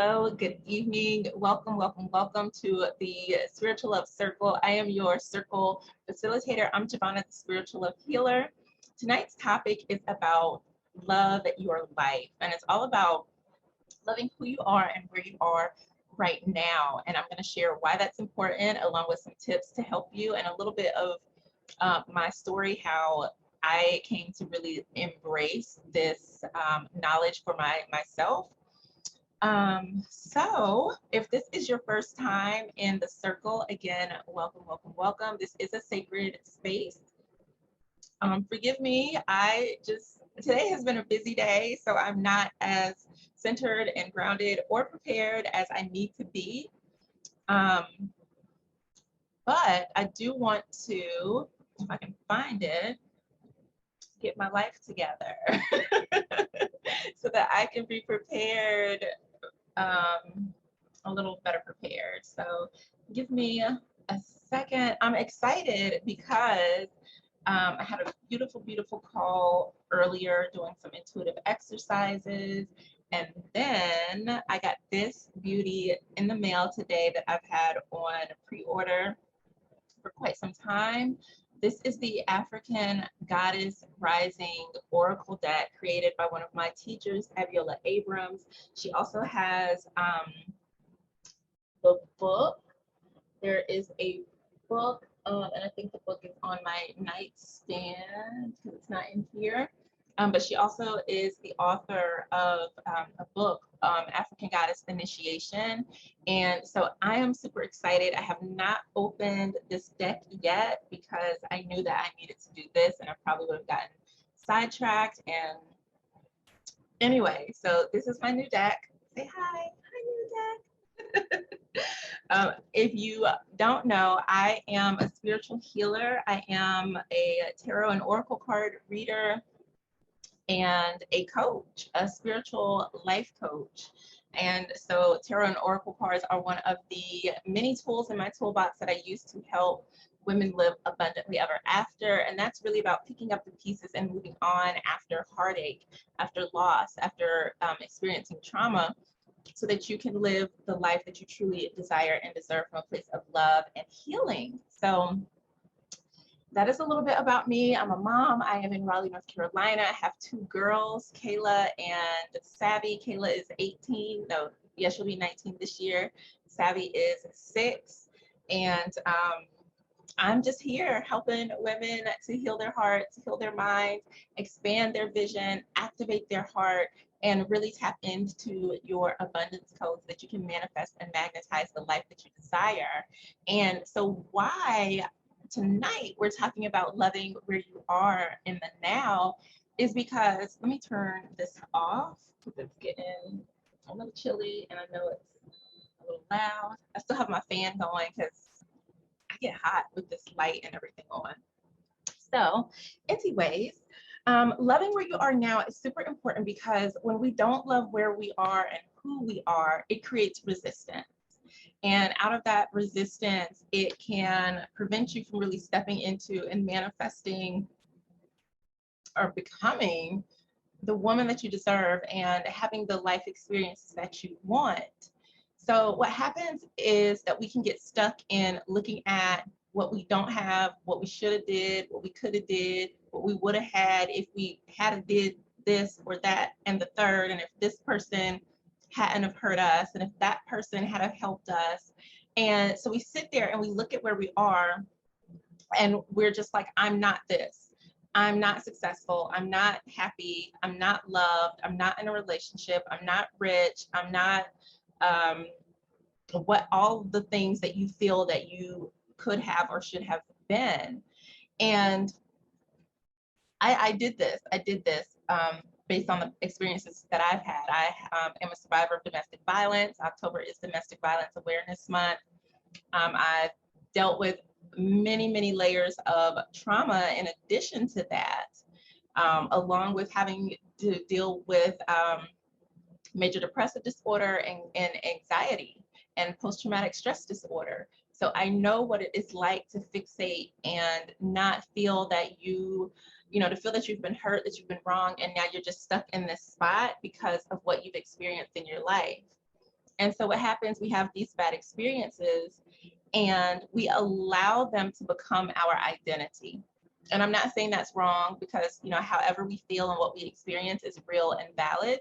Hello, good evening. Welcome, welcome, welcome to the Spiritual Love Circle. I am your circle facilitator. I'm Jovhannah, the Spiritual Love Healer. Tonight's topic is about love your life, and it's all about loving who you are and where you are right now. And I'm going to share why that's important, along with some tips to help you, and a little bit of my story, how I came to really embrace this knowledge for myself. So if this is your first time in the circle, again, welcome, welcome, welcome. This is a sacred space. Forgive me, today has been a busy day, so I'm not as centered and grounded or prepared as I need to be. But I do want to, if I can find it, get my life together so that I can be prepared, a little better prepared. So give me a second. I'm excited because I had a beautiful, beautiful call earlier doing some intuitive exercises. And then I got this beauty in the mail today that I've had on pre-order for quite some time. This is the African Goddess Rising Oracle deck created by one of my teachers, Abiola Abrams. She also has the book. There is a book, and I think the book is on my nightstand because it's not in here. But she also is the author of a book, African Goddess Initiation. And so I am super excited. I have not opened this deck yet because I knew that I needed to do this, and I probably would have gotten sidetracked. And anyway, so this is my new deck. Say hi, new deck. If you don't know, I am a spiritual healer. I am a tarot and oracle card reader and a coach, a spiritual life coach. And so tarot and oracle cards are one of the many tools in my toolbox that I use to help women live abundantly ever after. And that's really about picking up the pieces and moving on after heartache, after loss, after experiencing trauma, so that you can live the life that you truly desire and deserve from a place of love and healing. So that is a little bit about me. I'm a mom. I am in Raleigh, North Carolina. I have two girls, Kayla and Savvy. Kayla is 18. No, yeah, she'll be 19 this year. Savvy is 6. And I'm just here helping women to heal their hearts, heal their minds, expand their vision, activate their heart, and really tap into your abundance codes that you can manifest and magnetize the life that you desire. And so why tonight we're talking about loving where you are in the now is because, let me turn this off because it's getting a little chilly and I know it's a little loud. I still have my fan going because I get hot with this light and everything on. So anyways, loving where you are now is super important because when we don't love where we are and who we are, it creates resistance. And out of that resistance, it can prevent you from really stepping into and manifesting or becoming the woman that you deserve and having the life experiences that you want. So what happens is that we can get stuck in looking at what we don't have, what we should have did, what we could have did, what we would have had if we had did this or that and the third, and if this person hadn't have hurt us, and if that person had have helped us. And so we sit there and we look at where we are and we're just like, I'm not this. I'm not successful. I'm not happy. I'm not loved. I'm not in a relationship. I'm not rich. I'm not what all the things that you feel that you could have or should have been. And I did this based on the experiences that I've had. I am a survivor of domestic violence. October is Domestic Violence Awareness Month. I've dealt with many, many layers of trauma in addition to that, along with having to deal with major depressive disorder and anxiety and post-traumatic stress disorder. So I know what it is like to fixate and not feel that to feel that you've been hurt, that you've been wrong, and now you're just stuck in this spot because of what you've experienced in your life. And so what happens, we have these bad experiences and we allow them to become our identity. And I'm not saying that's wrong, because, you know, however we feel and what we experience is real and valid.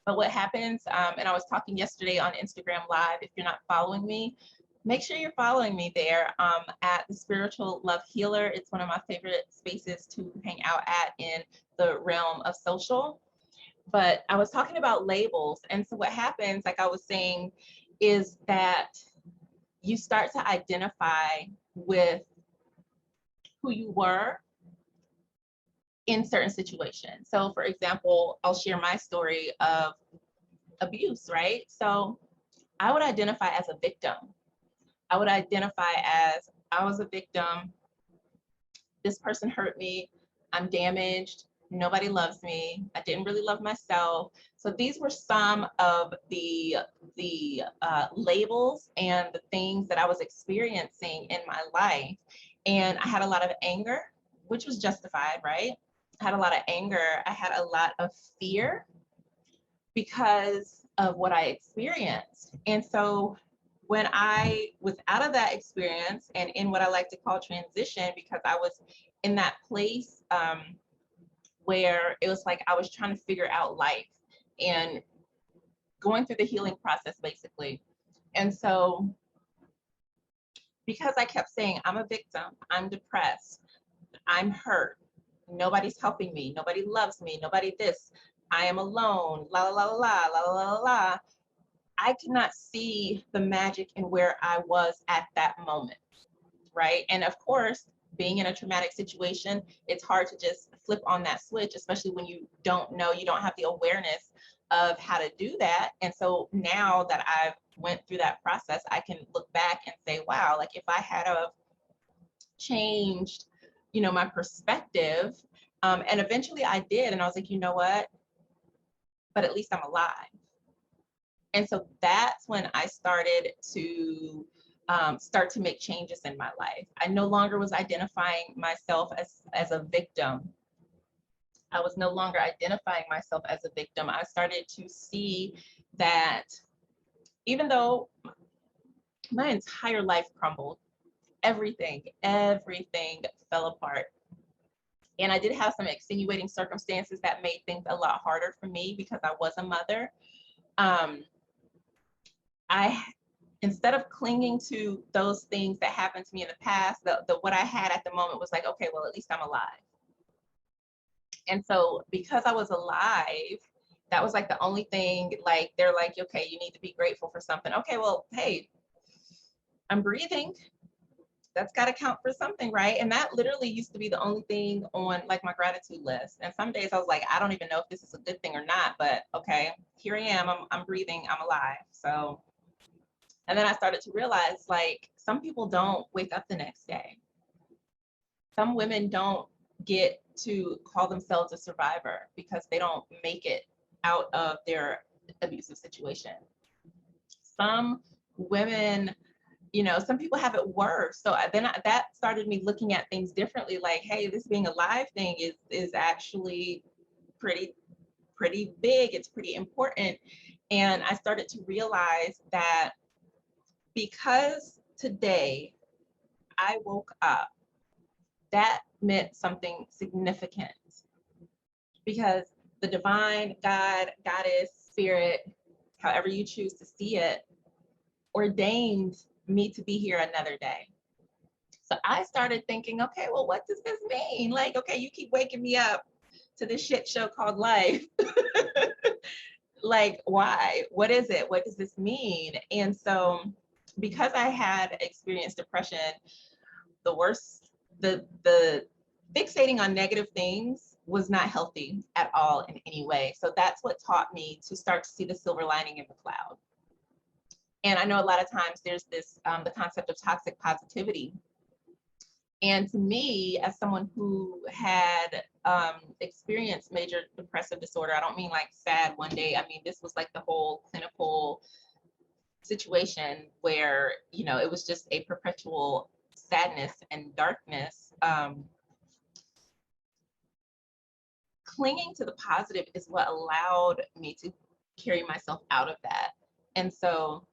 But what happens, and I was talking yesterday on Instagram Live, if you're not following me, make sure you're following me there at the Spiritual Love Healer. It's one of my favorite spaces to hang out at in the realm of social. But I was talking about labels. And so what happens, like I was saying, is that you start to identify with who you were in certain situations. So for example, I'll share my story of abuse, right? So I would identify as a victim. I would identify as, I was a victim. This person hurt me. I'm damaged. Nobody loves me. I didn't really love myself. So these were some of the labels and the things that I was experiencing in my life. And I had a lot of anger, which was justified, right? I had a lot of anger. I had a lot of fear because of what I experienced. And so when I was out of that experience and in what I like to call transition, because I was in that place where it was like I was trying to figure out life and going through the healing process, basically. And so because I kept saying, I'm a victim, I'm depressed, I'm hurt, nobody's helping me, nobody loves me, nobody this, I am alone, la la la la la la la la, I could not see the magic in where I was at that moment, right? And of course, being in a traumatic situation, it's hard to just flip on that switch, especially when you don't know, you don't have the awareness of how to do that. And so now that I've went through that process, I can look back and say, wow, like if I had have changed, you know, my perspective, and eventually I did, and I was like, you know what, but at least I'm alive. And so that's when I started to start to make changes in my life. I no longer was identifying myself as a victim. I was no longer identifying myself as a victim. I started to see that even though my entire life crumbled, everything fell apart. And I did have some extenuating circumstances that made things a lot harder for me because I was a mother. I, instead of clinging to those things that happened to me in the past, the what I had at the moment was like, okay, well, at least I'm alive. And so because I was alive, that was like the only thing, like, they're like, okay, you need to be grateful for something. Okay, well, hey, I'm breathing. That's got to count for something, right? And that literally used to be the only thing on like my gratitude list. And some days I was like, I don't even know if this is a good thing or not, but okay, here I am, I'm breathing, I'm alive. So, and then I started to realize, like, some people don't wake up the next day. Some women don't get to call themselves a survivor because they don't make it out of their abusive situation. Some women, you know, some people have it worse. So that started me looking at things differently. Like, hey, this being alive thing is actually pretty big. It's pretty important. And I started to realize that because today I woke up, that meant something significant, because the divine, God, goddess, spirit, however you choose to see it, ordained me to be here another day. So I started thinking, okay, well, what does this mean? Like, okay, you keep waking me up to this shit show called life. Like, why? What is it? What does this mean? And so because I had experienced depression, the worst, the fixating on negative things was not healthy at all in any way. So that's what taught me to start to see the silver lining in the cloud. And I know a lot of times there's this, the concept of toxic positivity. And to me, as someone who had experienced major depressive disorder, I don't mean like sad one day. I mean, this was like the whole clinical situation where, you know, it was just a perpetual sadness and darkness. Clinging to the positive is what allowed me to carry myself out of that. And so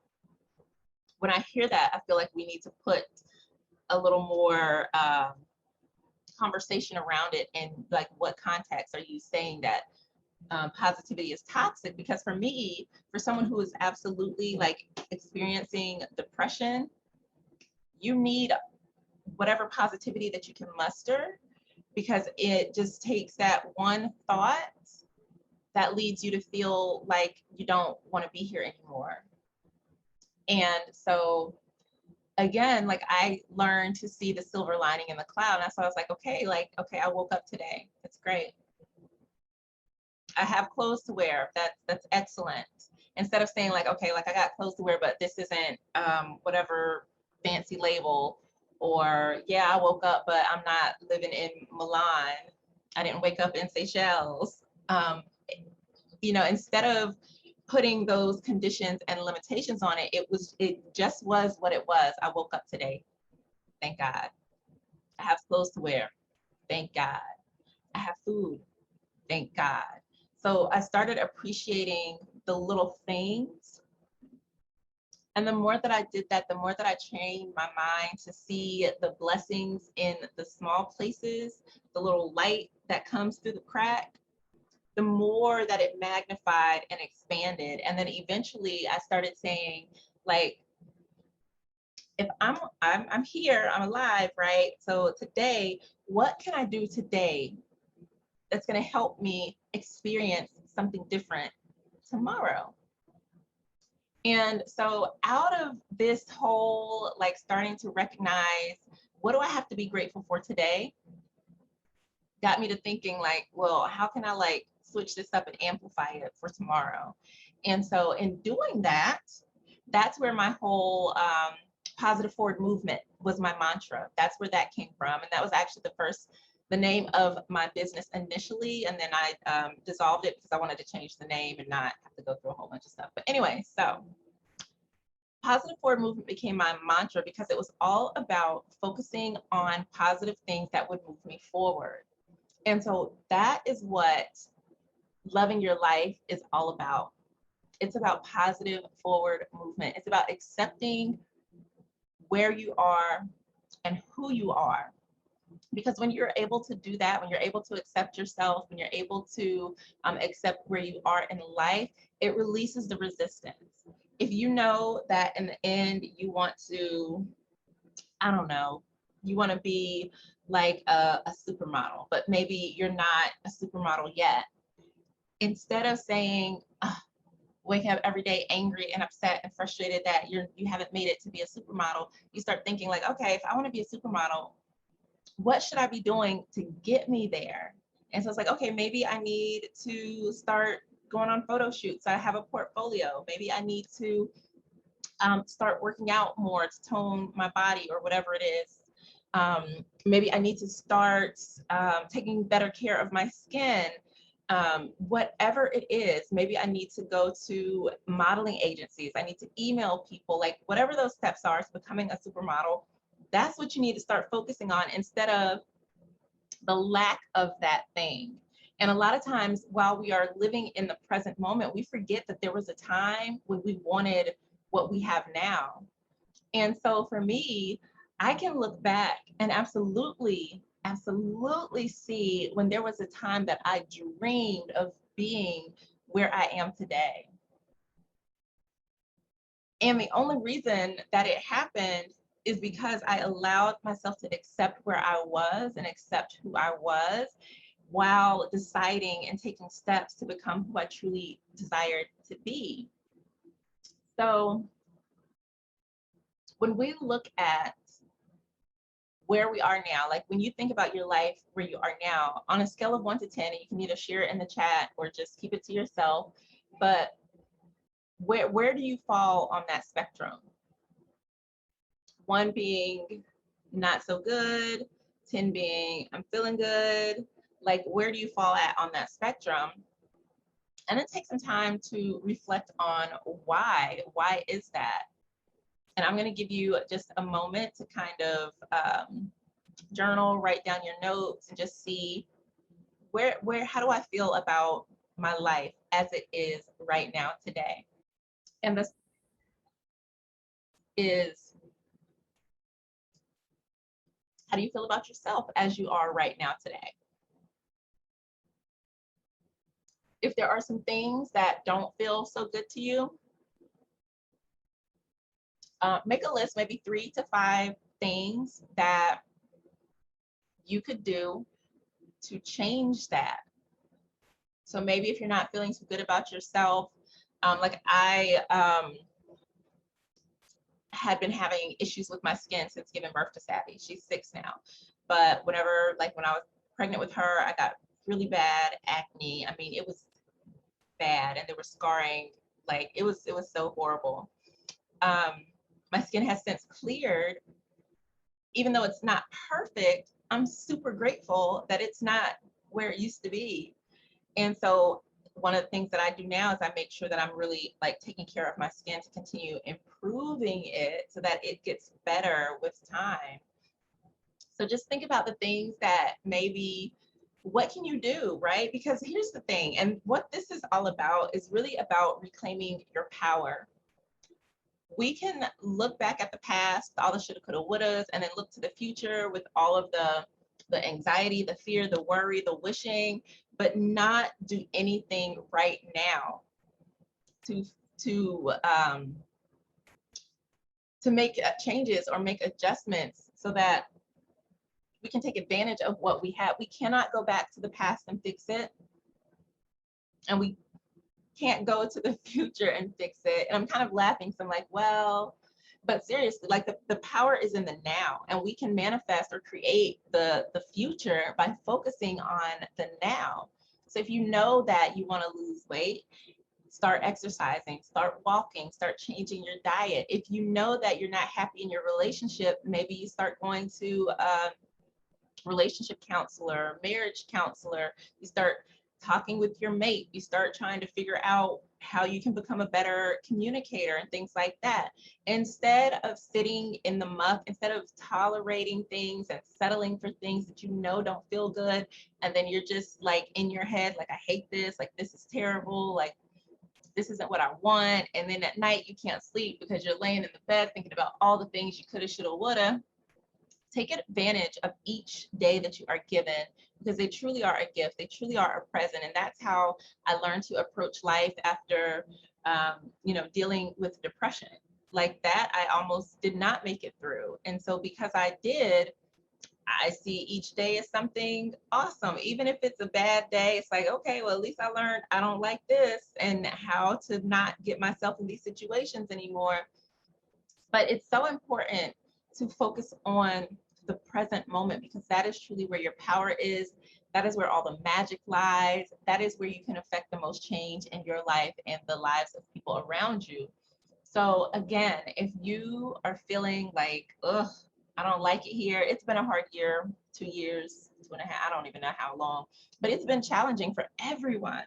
when I hear that, I feel like we need to put a little more conversation around it, and like, what context are you saying that positivity is toxic? Because for me, for someone who is absolutely like experiencing depression, you need whatever positivity that you can muster, because it just takes that one thought that leads you to feel like you don't want to be here anymore. And so again, like, I learned to see the silver lining in the cloud. And so I was like, okay, I woke up today. It's great. I have clothes to wear. That's excellent. Instead of saying like, okay, like I got clothes to wear, but this isn't whatever fancy label, or yeah, I woke up, but I'm not living in Milan. I didn't wake up in Seychelles. Instead of putting those conditions and limitations on it, it just was what it was. I woke up today. Thank God. I have clothes to wear. Thank God. I have food. Thank God. So I started appreciating the little things. And the more that I did that, the more that I trained my mind to see the blessings in the small places, the little light that comes through the crack, the more that it magnified and expanded. And then eventually I started saying, like, if I'm here, I'm alive, right? So today, what can I do today that's going to help me experience something different tomorrow? And so out of this whole, like, starting to recognize, what do I have to be grateful for today, got me to thinking like, well, how can I like switch this up and amplify it for tomorrow? And so in doing that, that's where my whole positive forward movement was my mantra. That's where that came from. And that was actually the name of my business initially. And then I dissolved it because I wanted to change the name and not have to go through a whole bunch of stuff. But anyway, so positive forward movement became my mantra because it was all about focusing on positive things that would move me forward. And so that is what loving your life is all about. It's about positive forward movement. It's about accepting where you are and who you are. Because when you're able to do that, when you're able to accept yourself, when you're able to accept where you are in life, it releases the resistance. If you know that in the end you want to, I don't know, you want to be like a supermodel, but maybe you're not a supermodel yet. Instead of saying, waking up every day angry and upset and frustrated that you haven't made it to be a supermodel, you start thinking like, okay, if I want to be a supermodel, what should I be doing to get me there? And so it's like, okay, maybe I need to start going on photo shoots. I have a portfolio. Maybe I need to start working out more to tone my body or whatever it is. Maybe I need to start taking better care of my skin. Whatever it is, maybe I need to go to modeling agencies. I need to email people, like whatever those steps are to becoming a supermodel. That's what you need to start focusing on instead of the lack of that thing. And a lot of times while we are living in the present moment, we forget that there was a time when we wanted what we have now. And so for me, I can look back and absolutely see when there was a time that I dreamed of being where I am today. And the only reason that it happened is because I allowed myself to accept where I was and accept who I was while deciding and taking steps to become who I truly desired to be. So when we look at where we are now, like when you think about your life where you are now, on a scale of 1 to 10, and you can either share it in the chat or just keep it to yourself, but where do you fall on that spectrum? 1 being not so good, 10 being I'm feeling good. Like, where do you fall at on that spectrum? And then take some time to reflect on why is that? And I'm going to give you just a moment to kind of journal, write down your notes, and just see how do I feel about my life as it is right now today? And is, how do you feel about yourself as you are right now today? If there are some things that don't feel so good to you, make a list, maybe 3 to 5 things that you could do to change that. So maybe if you're not feeling so good about yourself, like I had been having issues with my skin since giving birth to Savvy. She's 6 now. But whenever, like when I was pregnant with her, I got really bad acne. I mean, it was bad, and there was scarring. Like it was so horrible. My skin has since cleared. Even though it's not perfect, I'm super grateful that it's not where it used to be. And so one of the things that I do now is I make sure that I'm really like taking care of my skin to continue improving it so that it gets better with time. So just think about the things that maybe, what can you do, right? Because here's the thing, and what this is all about is really about reclaiming your power. We can look back at the past, all the shoulda, coulda, wouldas, and then look to the future with all of the anxiety, the fear, the worry, the wishing, but not do anything right now to to make changes or make adjustments so that we can take advantage of what we have. We cannot go back to the past and fix it, and we can't go to the future and fix it. And I'm kind of laughing, so I'm like, well, but seriously, like the power is in the now, and we can manifest or create the future by focusing on the now. So if you know that you want to lose weight, start exercising, start walking, start changing your diet. If you know that you're not happy in your relationship, maybe you start going to a relationship counselor, marriage counselor. You start talking with your mate. You start trying to figure out how you can become a better communicator and things like that. Instead of sitting in the muck, instead of tolerating things and settling for things that you know don't feel good, and then you're just like in your head, like, I hate this, like this is terrible, like this isn't what I want. And then at night you can't sleep because you're laying in the bed thinking about all the things you coulda, shoulda, woulda. Take advantage of each day that you are given, because they truly are a gift. They truly are a present. And that's how I learned to approach life after, dealing with depression. Like that, I almost did not make it through. And so because I did, I see each day as something awesome. Even if it's a bad day, it's like, okay, well, at least I learned I don't like this and how to not get myself in these situations anymore. But it's so important to focus on the present moment, because that is truly where your power is. That is where all the magic lies. That is where you can affect the most change in your life and the lives of people around you. So again, if you are feeling like, ugh, I don't like it here. It's been a hard year, 2 years, 2.5, I don't even know how long, but it's been challenging for everyone.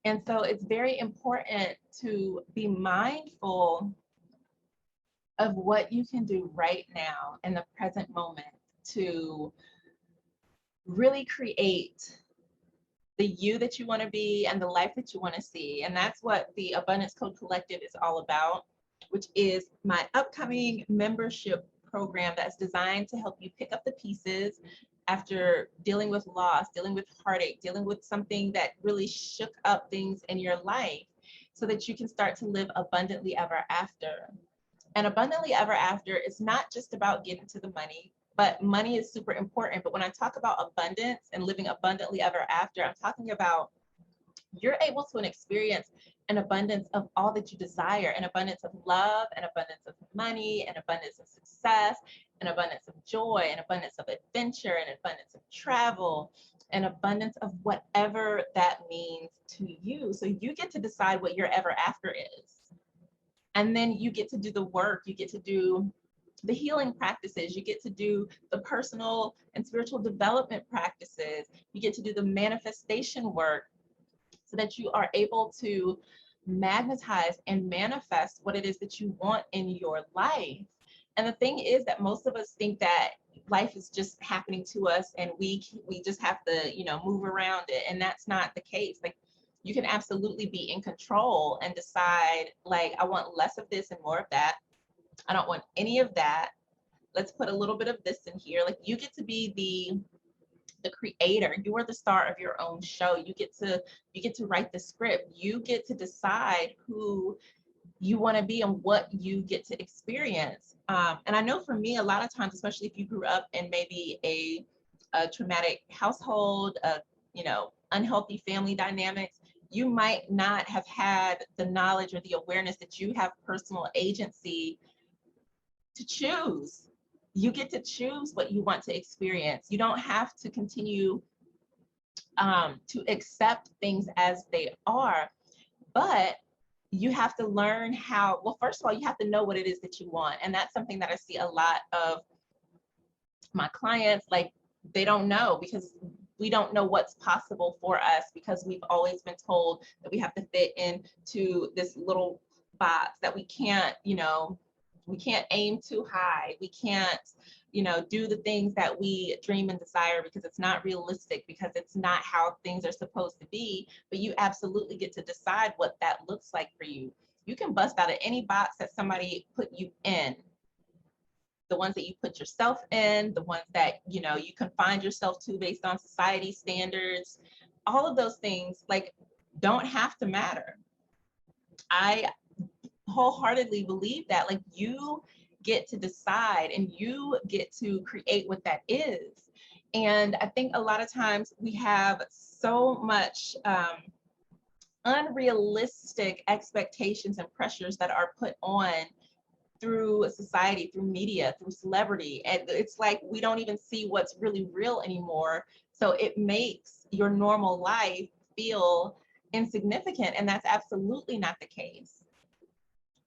And so it's very important to be mindful of what you can do right now in the present moment to really create the you that you want to be and the life that you want to see. And that's what the Abundance Code Collective is all about, which is my upcoming membership program that's designed to help you pick up the pieces after dealing with loss, dealing with heartache, dealing with something that really shook up things in your life, so that you can start to live abundantly ever after. And abundantly ever after is not just about getting to the money, but money is super important. But when I talk about abundance and living abundantly ever after, I'm talking about you're able to experience an abundance of all that you desire, an abundance of love, an abundance of money, an abundance of success, an abundance of joy, an abundance of adventure, an abundance of travel, an abundance of whatever that means to you. So you get to decide what your ever after is. And then you get to do the work, you get to do the healing practices, you get to do the personal and spiritual development practices, you get to do the manifestation work, so that you are able to magnetize and manifest what it is that you want in your life. And the thing is that most of us think that life is just happening to us and we just have to, move around it. And that's not the case. Like, you can absolutely be in control and decide, like, I want less of this and more of that. I don't want any of that. Let's put a little bit of this in here. Like, you get to be the creator. You are the star of your own show. You get to write the script. You get to decide who you want to be and what you get to experience. And I know for me, a lot of times, especially if you grew up in maybe a traumatic household, unhealthy family dynamics, you might not have had the knowledge or the awareness that you have personal agency to choose. You get to choose what you want to experience. You don't have to continue to accept things as they are, but you have to learn how. Well, first of all, you have to know what it is that you want. And that's something that I see a lot of my clients, like, they don't know, because we don't know what's possible for us, because we've always been told that we have to fit into this little box, that we can't, we can't aim too high. We can't, do the things that we dream and desire, because it's not realistic, because it's not how things are supposed to be. But you absolutely get to decide what that looks like for you. You can bust out of any box that somebody put you in. The ones that you put yourself in, the ones that, you confine yourself to based on society standards, all of those things, like, don't have to matter. I wholeheartedly believe that, like, you get to decide and you get to create what that is. And I think a lot of times we have so much unrealistic expectations and pressures that are put on through society, through media, through celebrity. And it's like we don't even see what's really real anymore. So it makes your normal life feel insignificant. And that's absolutely not the case.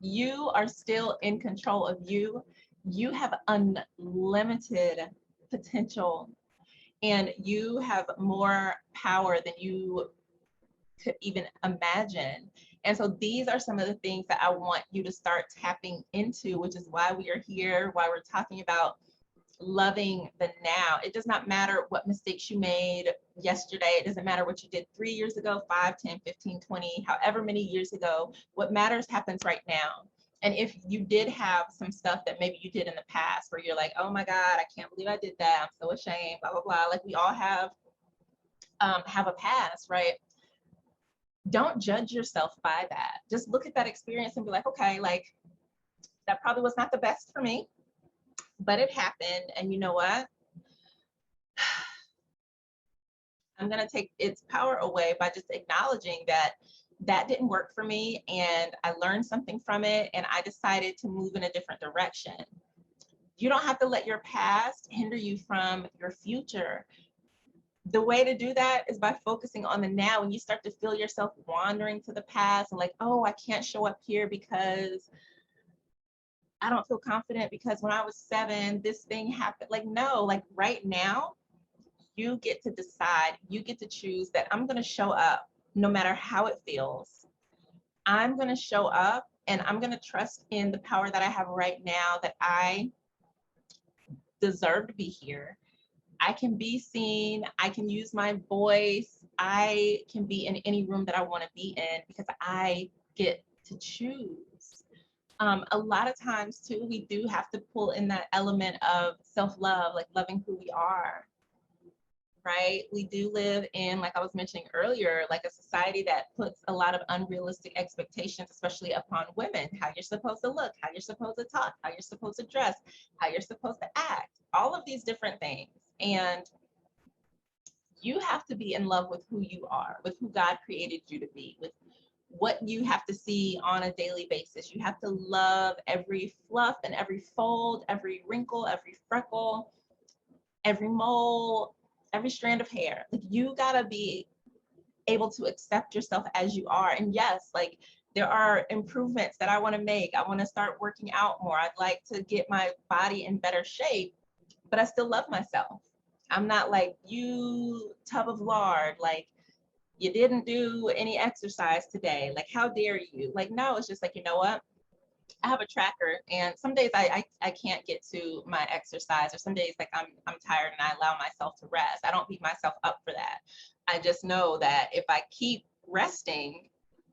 You are still in control of you. You have unlimited potential, and you have more power than you could even imagine. And so these are some of the things that I want you to start tapping into, which is why we are here, why we're talking about loving the now. It does not matter what mistakes you made yesterday. It doesn't matter what you did 3 years ago, 5, 10, 15, 20, however many years ago. What matters happens right now. And if you did have some stuff that maybe you did in the past where you're like, oh my God, I can't believe I did that, I'm so ashamed, blah, blah, blah. Like, we all have a past, right? Don't judge yourself by that. Just look at that experience and be like, okay, like, that probably was not the best for me, but it happened. And you know what? I'm going to take its power away by just acknowledging that that didn't work for me, and I learned something from it, and I decided to move in a different direction. You don't have to let your past hinder you from your future. The way to do that is by focusing on the now. When you start to feel yourself wandering to the past and like, oh, I can't show up here because I don't feel confident because when I was 7, this thing happened. Like, no, like, right now, you get to decide, you get to choose that I'm going to show up no matter how it feels. I'm going to show up and I'm going to trust in the power that I have right now, that I deserve to be here. I can be seen. I can use my voice. I can be in any room that I want to be in because I get to choose. A lot of times too, we do have to pull in that element of self-love, like loving who we are, right? We do live in, like I was mentioning earlier, like a society that puts a lot of unrealistic expectations, especially upon women, how you're supposed to look, how you're supposed to talk, how you're supposed to dress, how you're supposed to act, all of these different things. And you have to be in love with who you are, with who God created you to be, with what you have to see on a daily basis. You have to love every fluff and every fold, every wrinkle, every freckle, every mole, every strand of hair. Like, you gotta be able to accept yourself as you are. And yes, like, there are improvements that I want to make. I want to start working out more. I'd like to get my body in better shape, but I still love myself. I'm not like, you tub of lard, like, you didn't do any exercise today, like, how dare you? Like, no, it's just like, you know what? I have a tracker, and some days I can't get to my exercise, or some days, like, I'm tired and I allow myself to rest. I don't beat myself up for that. I just know that if I keep resting,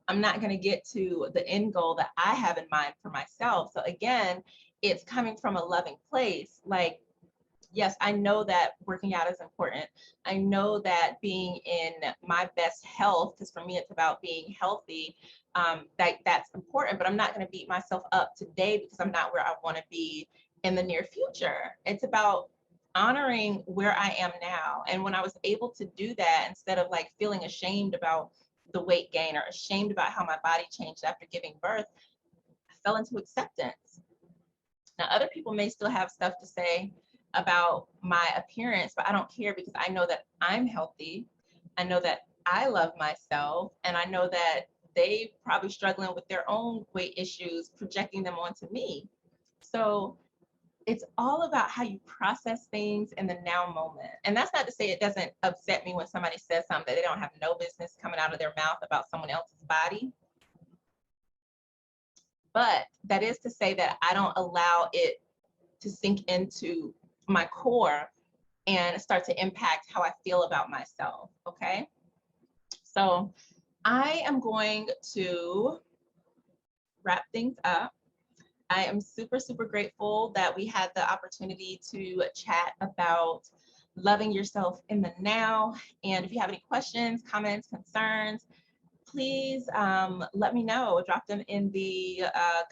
I'm not going to get to the end goal that I have in mind for myself. So again, it's coming from a loving place. Like, yes, I know that working out is important. I know that being in my best health, because for me it's about being healthy, that's important, but I'm not going to beat myself up today because I'm not where I want to be in the near future. It's about honoring where I am now. And when I was able to do that, instead of like feeling ashamed about the weight gain or ashamed about how my body changed after giving birth, I fell into acceptance. Now, other people may still have stuff to say about my appearance, but I don't care because I know that I'm healthy. I know that I love myself, and I know that they probably struggling with their own weight issues, projecting them onto me. So it's all about how you process things in the now moment. And that's not to say it doesn't upset me when somebody says something that they don't have no business coming out of their mouth about someone else's body. But that is to say that I don't allow it to sink into my core and start to impact how I feel about myself. Okay. So I am going to wrap things up. I am super, super grateful that we had the opportunity to chat about loving yourself in the now. And if you have any questions, comments, concerns, please let me know. Drop them in the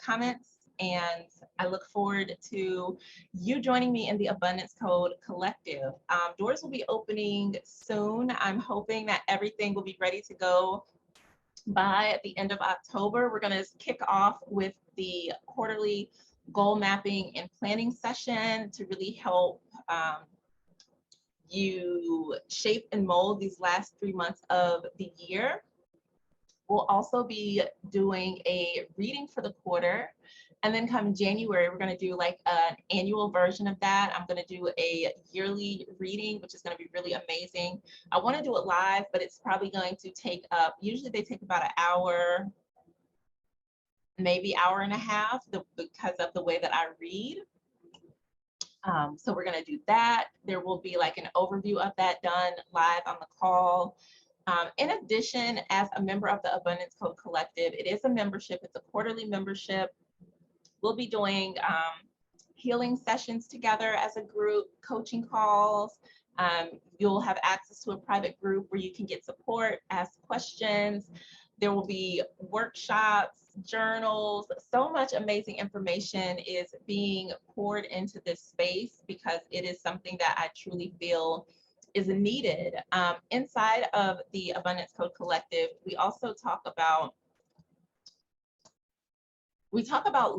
comments. And I look forward to you joining me in the Abundance Code Collective. Doors will be opening soon. I'm hoping that everything will be ready to go by the end of October. We're going to kick off with the quarterly goal mapping and planning session to really help you shape and mold these last 3 months of the year. We'll also be doing a reading for the quarter. And then come January, we're going to do like an annual version of that. I'm going to do a yearly reading, which is going to be really amazing. I want to do it live, but it's probably going to take up, usually they take about an hour, maybe hour and a half, because of the way that I read. So we're going to do that. There will be like an overview of that done live on the call. In addition, as a member of the Abundance Code Collective, it is a membership. It's a quarterly membership. We'll be doing healing sessions together as a group, coaching calls. You'll have access to a private group where you can get support, ask questions. There will be workshops, journals. So much amazing information is being poured into this space because it is something that I truly feel is needed. Inside of the Abundance Code Collective, we also talk about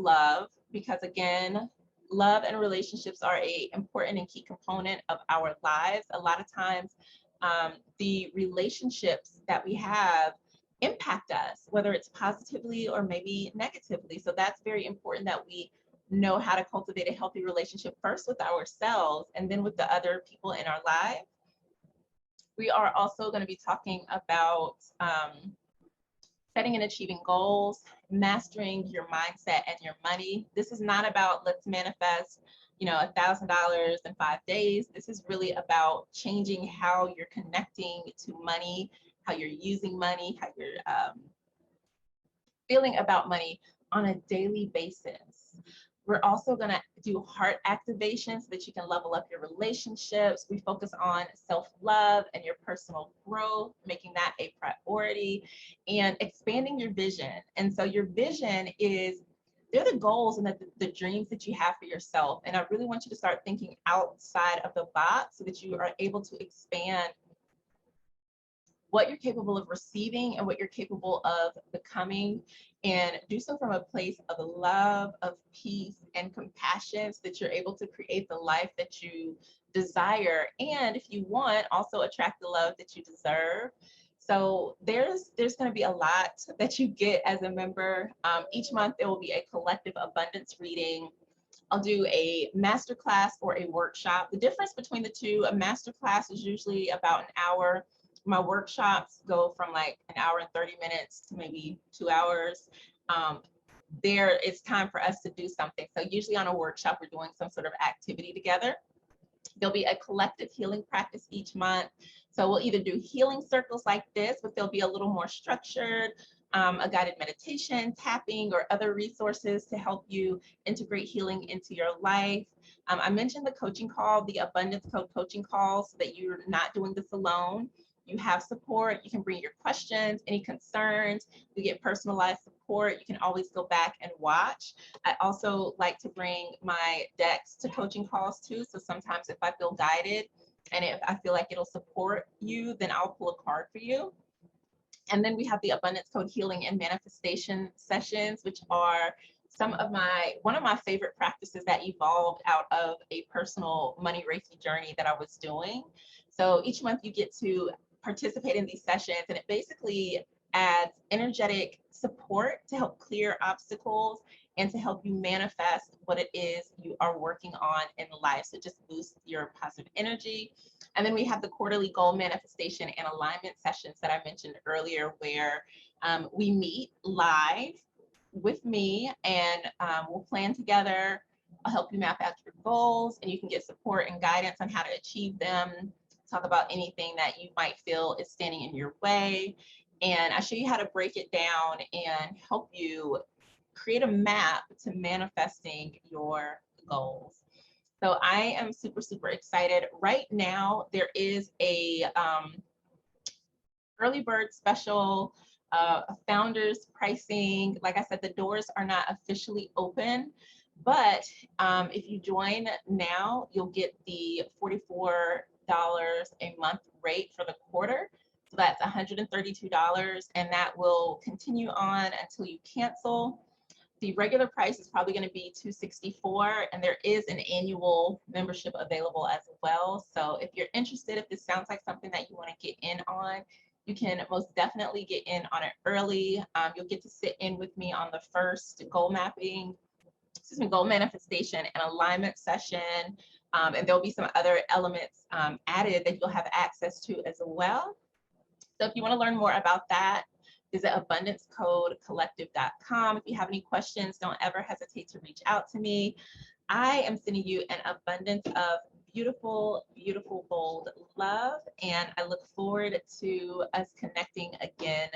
love because, again, love and relationships are an important and key component of our lives. A lot of times, the relationships that we have impact us, whether it's positively or maybe negatively. So that's very important that we know how to cultivate a healthy relationship first with ourselves and then with the other people in our lives. We are also going to be talking about setting and achieving goals, mastering your mindset and your money. This is not about let's manifest, $1,000 in 5 days. This is really about changing how you're connecting to money, how you're using money, how you're feeling about money on a daily basis. We're also going to do heart activation so that you can level up your relationships. We focus on self-love and your personal growth, making that a priority, and expanding your vision. And so your vision they're the goals and the dreams that you have for yourself. And I really want you to start thinking outside of the box so that you are able to expand what you're capable of receiving and what you're capable of becoming, and do so from a place of love, of peace, and compassion so that you're able to create the life that you desire. And if you want, also attract the love that you deserve. So there's going to be a lot that you get as a member. Each month there will be a collective abundance reading. I'll do a masterclass or a workshop. The difference between the two, a masterclass is usually about an hour. My workshops go from like an hour and 30 minutes to maybe 2 hours. There it's time for us to do something. So usually on a workshop, we're doing some sort of activity together. There'll be a collective healing practice each month. So we'll either do healing circles like this, but they'll be a little more structured, a guided meditation, tapping, or other resources to help you integrate healing into your life. I mentioned the coaching call, the Abundance Code coaching call, so that you're not doing this alone. You have support. You can bring your questions, any concerns. You get personalized support. You can always go back and watch. I also like to bring my decks to coaching calls too. So sometimes if I feel guided and if I feel like it'll support you, then I'll pull a card for you. And then we have the Abundance Code Healing and Manifestation sessions, which are one of my favorite practices that evolved out of a personal money Reiki journey that I was doing. So each month you get to participate in these sessions, and it basically adds energetic support to help clear obstacles and to help you manifest what it is you are working on in life. So just boost your positive energy. And then we have the quarterly goal manifestation and alignment sessions that I mentioned earlier, where we meet live with me and we'll plan together. I'll help you map out your goals, and you can get support and guidance on how to achieve them. Talk about anything that you might feel is standing in your way. And I show you how to break it down and help you create a map to manifesting your goals. So I am super, super excited. Right now, there is a early bird special, founders pricing. Like I said, the doors are not officially open, but if you join now, you'll get the $44 a month rate for the quarter. So that's $132, and that will continue on until you cancel. The regular price is probably going to be $264, and there is an annual membership available as well. So if you're interested, if this sounds like something that you want to get in on, you can most definitely get in on it early. You'll get to sit in with me on the first goal manifestation and alignment session. And there'll be some other elements added that you'll have access to as well. So if you want to learn more about that, visit abundancecodecollective.com. If you have any questions, don't ever hesitate to reach out to me. I am sending you an abundance of beautiful, beautiful, bold love, and I look forward to us connecting again